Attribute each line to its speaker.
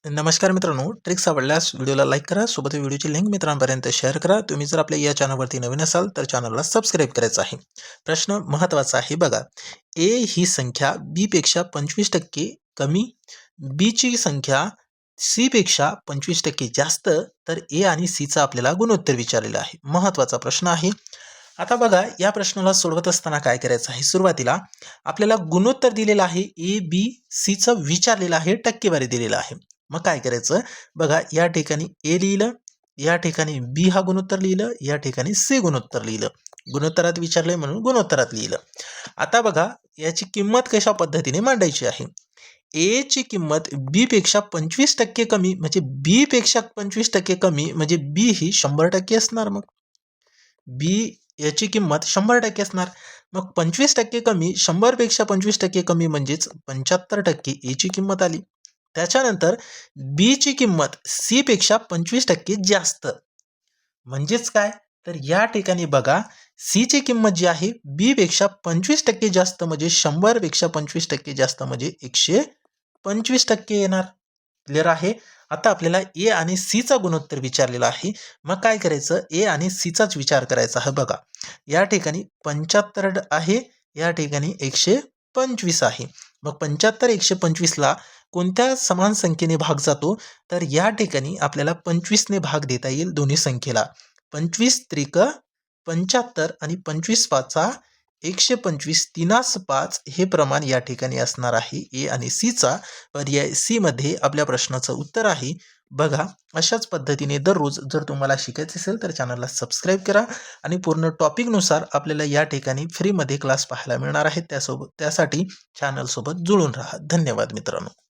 Speaker 1: नमस्कार मित्रांनो, ट्रिक्स आवडल्यास व्हिडिओला लाईक करा. सोबत व्हिडिओची लिंक मित्रांपर्यंत शेअर करा. तुम्ही जर आपल्या या चॅनलवरती नवीन असाल तर चॅनलला सबस्क्राईब करायचं आहे. प्रश्न महत्त्वाचा आहे बघा. ए ही संख्या बी पेक्षा 25% कमी, बी ची संख्या सी पेक्षा 25% जास्त, तर ए आणि सी चा आपल्याला गुणोत्तर विचारलेलं आहे. महत्त्वाचा प्रश्न आहे. आता बघा, या प्रश्नाला सोडवत असताना काय करायचं आहे, सुरुवातीला आपल्याला गुणोत्तर दिलेलं आहे, ए बी सी चं विचारलेलं आहे, टक्केवारी दिलेलं आहे. मग काय करायचं बघा, या ठिकाणी ए लिहिलं, या ठिकाणी बी हा गुणोत्तर लिहिलं, या ठिकाणी सी गुणोत्तर लिहिलं. गुणोत्तरात विचारलंय म्हणून गुणोत्तरात लिहिलं. आता बघा, याची किंमत कशा पद्धतीने मांडायची आहे. ए ची किंमत बी पेक्षा 25% कमी, म्हणजे बी पेक्षा 25% कमी म्हणजे बी ही 100% असणार. मग बी याची किंमत 100% असणार. मग 25% कमी, 100 पेक्षा 25% कमी म्हणजेच 75% ए ची किंमत आली. त्याच्यानंतर बी ची किंमत सी पेक्षा 25% जास्त, म्हणजेच काय, तर या ठिकाणी बघा, सी ची किंमत जी आहे बी पेक्षा 25% जास्त, म्हणजे 100 पेक्षा 25% जास्त म्हणजे 125% येणार. क्लिअर आहे. आता आपल्याला ए आणि सी चा गुणोत्तर विचारलेला आहे. मग काय करायचं, ए आणि सी चाच विचार करायचा आहे. बघा, या ठिकाणी 75 आहे, या ठिकाणी 125 आहे. मग 75 125 ला कोणत्या समान संख्येने भाग जातो, तर या ठिकाणी आपल्याला 25 ने भाग देता येईल दोन्ही संख्येला. 25 त्रिक 75 आणि 25 पाचा 125, 3 5 हे प्रमाण या ठिकाणी असणार आहे ए आणि सी चा. पर्याय सी मध्ये आपल्या प्रश्नाचं उत्तर आहे. बघा, अशाच पद्धतीने दररोज जर तुम्हाला शिकायचं असेल तर चॅनलला सबस्क्राईब करा आणि पूर्ण टॉपिकनुसार आपल्याला या ठिकाणी फ्रीमध्ये क्लास पाहायला मिळणार आहेत. त्यासाठी चॅनलसोबत जुळून राहा. धन्यवाद मित्रांनो.